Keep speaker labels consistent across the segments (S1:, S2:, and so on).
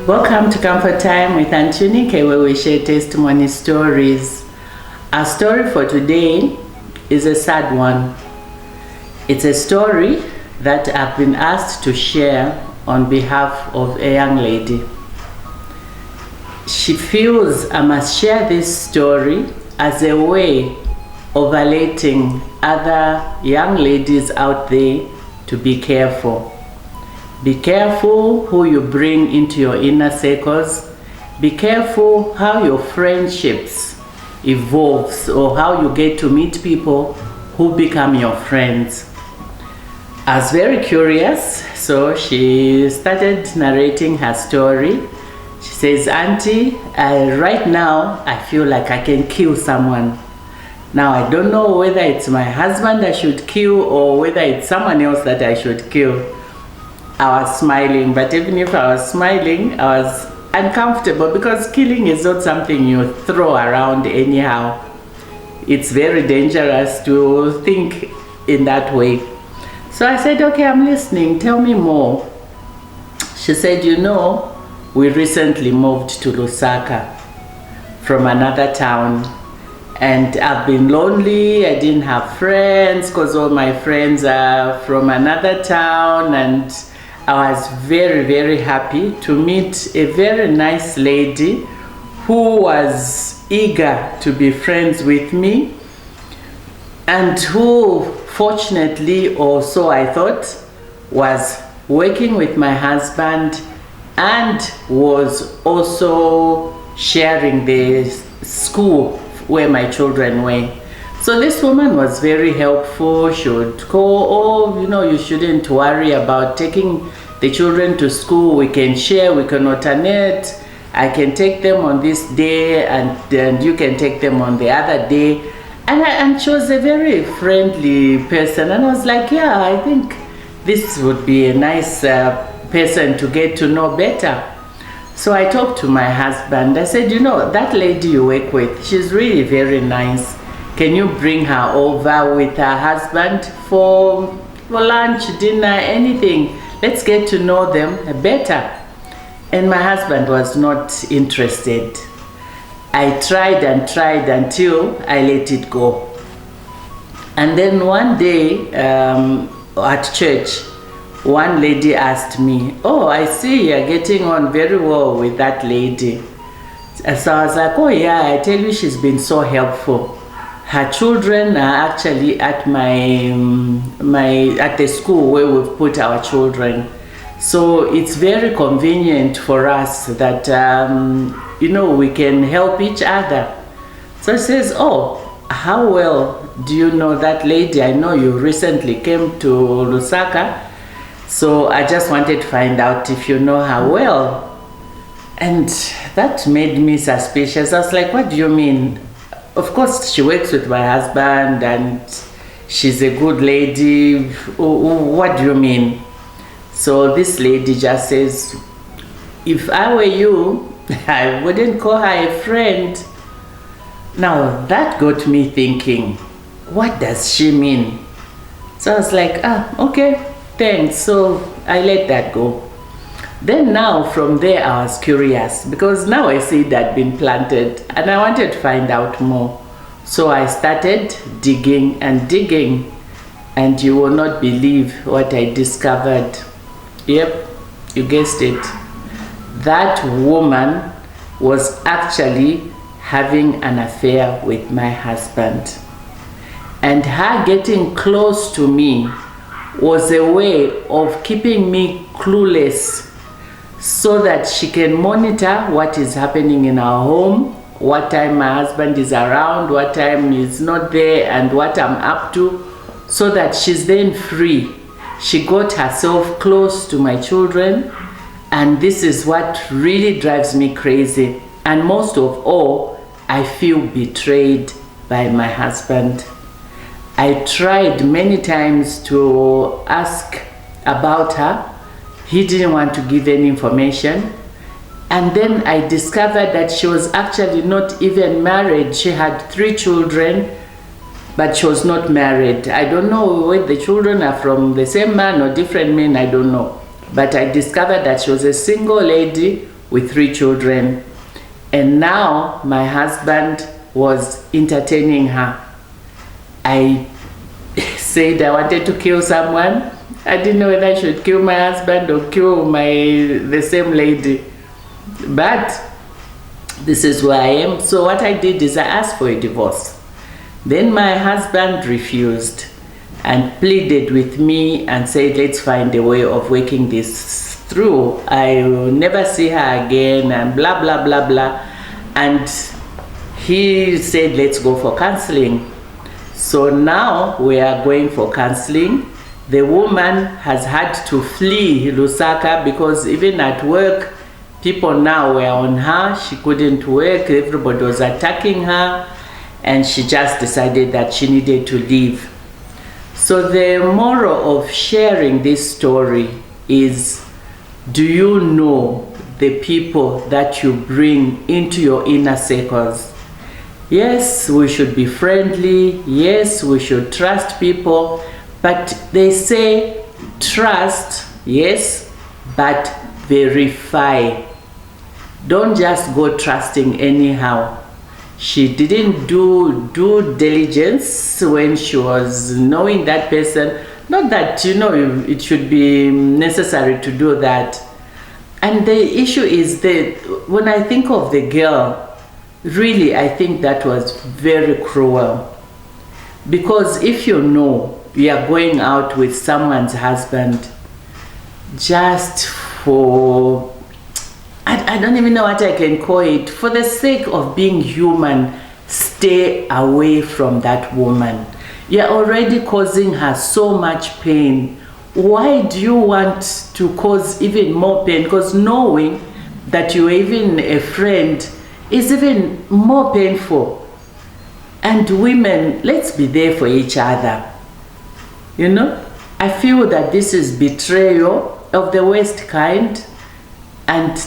S1: Welcome to Comfort Time with Aunty Yunike, where we share testimony stories. Our story for today is a sad one. It's a story that I've been asked to share on behalf of a young lady. She feels I must share this story as a way of alerting other young ladies out there to be careful. Be careful who you bring into your inner circles. Be careful how your friendships evolves or how you get to meet people who become your friends. I was very curious, so she started narrating her story. She says, Auntie, right now I feel like I can kill someone. Now I don't know whether it's my husband I should kill or whether it's someone else that I should kill. I was smiling, but even if I was smiling, I was uncomfortable because killing is not something you throw around anyhow. It's very dangerous to think in that way. So I said, okay, I'm listening, tell me more. She said, you know, we recently moved to Lusaka from another town, and I've been lonely. I didn't have friends because all my friends are from another town, and I was very, very happy to meet a very nice lady who was eager to be friends with me and who, fortunately, or so I thought, was working with my husband and was also sharing the school where my children were. So this woman was very helpful. She would call, oh, you know, you shouldn't worry about taking the children to school. We can share, we can alternate. I can take them on this day and then you can take them on the other day. And she was a very friendly person. And I was like, yeah, I think this would be a nice person to get to know better. So I talked to my husband. I said, you know, that lady you work with, she's really very nice. Can you bring her over with her husband for lunch, dinner, anything? Let's get to know them better. And my husband was not interested. I tried and tried until I let it go. And then one day at church, one lady asked me, oh, I see you're getting on very well with that lady. So I was like, oh yeah, I tell you, she's been so helpful. Her children are actually at at the school where we've put our children. So it's very convenient for us that, you know, we can help each other. So she says, oh, how well do you know that lady? I know you recently came to Lusaka. So I just wanted to find out if you know her well. And that made me suspicious. I was like, what do you mean? Of course, she works with my husband and she's a good lady. What do you mean? So this lady just says, if I were you, I wouldn't call her a friend. Now that got me thinking, what does she mean? So I was like, okay, thanks. So I let that go. Then now from there I was curious because now I see it had been planted and I wanted to find out more. So I started digging and digging, and you will not believe what I discovered. Yep, you guessed it. That woman was actually having an affair with my husband. And her getting close to me was a way of keeping me clueless so that she can monitor what is happening in our home, what time my husband is around, what time he's not there, and what I'm up to, so that she's then free. She got herself close to my children, and this is what really drives me crazy. And most of all, I feel betrayed by my husband. I tried many times to ask about her. He didn't want to give any information. And then I discovered that she was actually not even married. She had 3 children, but she was not married. I don't know whether the children are from the same man or different men, I don't know. But I discovered that she was a single lady with 3 children. And now my husband was entertaining her. I said I wanted to kill someone. I didn't know whether I should kill my husband or kill the same lady. But this is where I am. So what I did is I asked for a divorce. Then my husband refused and pleaded with me and said, let's find a way of working this through. I will never see her again and blah, blah, blah, blah. And he said, let's go for counseling. So now we are going for counseling. The woman has had to flee Lusaka because even at work, people now were on her. She couldn't work. Everybody was attacking her. And she just decided that she needed to leave. So the moral of sharing this story is, do you know the people that you bring into your inner circles? Yes, we should be friendly. Yes, we should trust people. But they say trust, yes, but verify. Don't just go trusting anyhow. She didn't do due diligence when she was knowing that person. Not that, you know, it should be necessary to do that. And the issue is that when I think of the girl, really, I think that was very cruel. Because if you know you are going out with someone's husband just for, I don't even know what I can call it, for the sake of being human, stay away from that woman. You're already causing her so much pain. Why do you want to cause even more pain? Because knowing that you're even a friend is even more painful. And women, let's be there for each other. You know, I feel that this is betrayal of the worst kind. And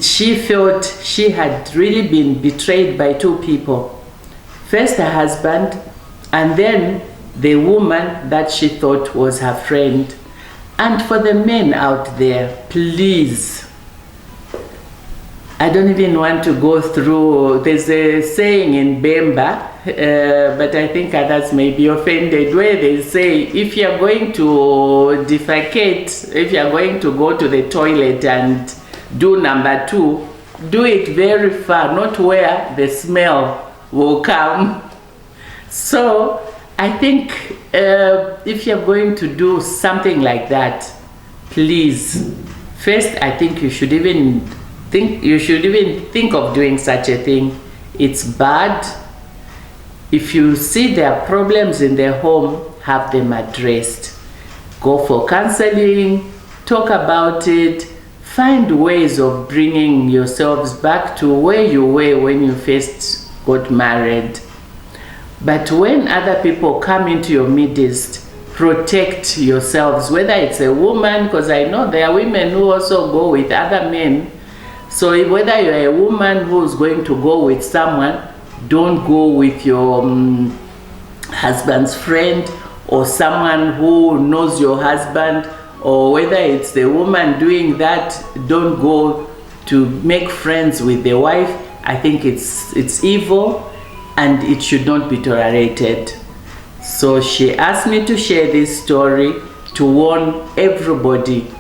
S1: she felt she had really been betrayed by 2 people. First her husband, and then the woman that she thought was her friend. And for the men out there, please, I don't even want to go through, there's a saying in Bemba, but I think others may be offended, where they say, if you're going to defecate, if you're going to go to the toilet and do number 2, do it very far, not where the smell will come. So I think if you're going to do something like that, please, first I think you should even think of doing such a thing. It's bad. If you see there are problems in their home, have them addressed. Go for counseling, talk about it, find ways of bringing yourselves back to where you were when you first got married. But when other people come into your midst, protect yourselves, whether it's a woman, because I know there are women who also go with other men. So whether you're a woman who's going to go with someone, don't go with your husband's friend or someone who knows your husband, or whether it's the woman doing that, don't go to make friends with the wife. I think it's evil and it should not be tolerated. So she asked me to share this story to warn everybody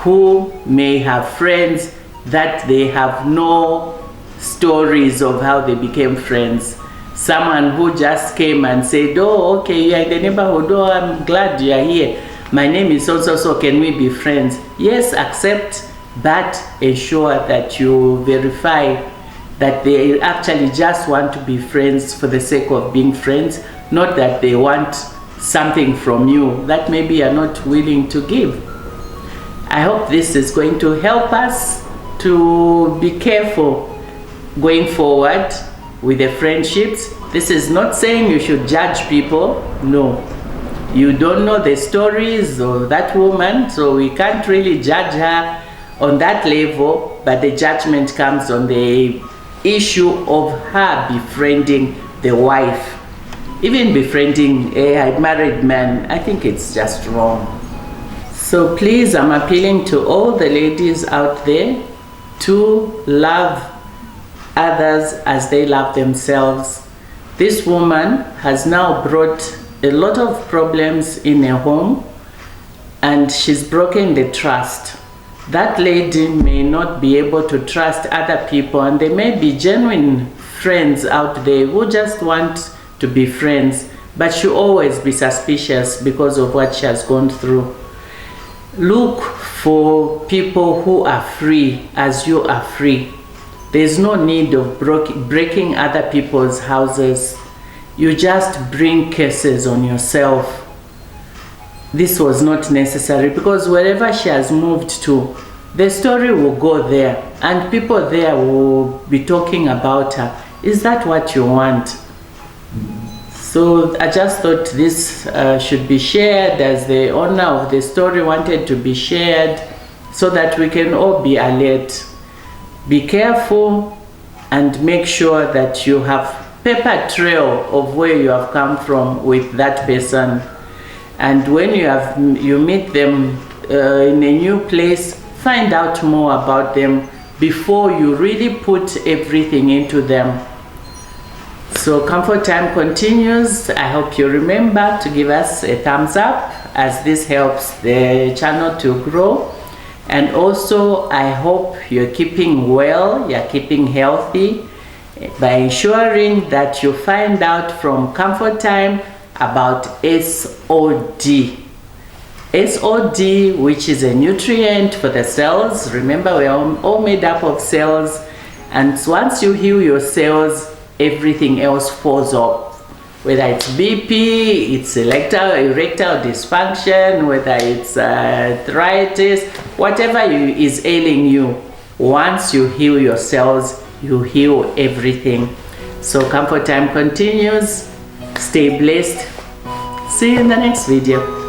S1: who may have friends that they have no stories of how they became friends. Someone who just came and said, oh, okay, you're in the neighborhood, oh, I'm glad you're here. My name is so, can we be friends? Yes, accept, but ensure that you verify that they actually just want to be friends for the sake of being friends, not that they want something from you that maybe you're not willing to give. I hope this is going to help us to be careful going forward with the friendships. This is not saying you should judge people. No. You don't know the stories of that woman, so we can't really judge her on that level, but the judgment comes on the issue of her befriending the wife. Even befriending a married man, I think it's just wrong. So please, I'm appealing to all the ladies out there, to love others as they love themselves. This woman has now brought a lot of problems in her home, and she's broken the trust. That lady may not be able to trust other people, and there may be genuine friends out there who just want to be friends, but she'll always be suspicious because of what she has gone through. Look for people who are free as you are free. There's no need of breaking other people's houses. You just bring curses on yourself. This was not necessary, because wherever she has moved to, the story will go there and people there will be talking about her. Is that what you want? So I just thought this should be shared, as the owner of the story wanted to be shared, so that we can all be alert. Be careful and make sure that you have paper trail of where you have come from with that person. And when you meet them in a new place, find out more about them before you really put everything into them. So Comfort Time continues. I hope you remember to give us a thumbs up, as this helps the channel to grow. And also, I hope you're keeping well, you're keeping healthy, by ensuring that you find out from Comfort Time about SOD. SOD, which is a nutrient for the cells. Remember, we are all made up of cells, and once you heal your cells, everything else falls off. Whether it's BP, it's erectile dysfunction, whether it's arthritis, whatever is ailing you, once you heal your cells, you heal everything. So Comfort Time continues. Stay blessed. See you in the next video.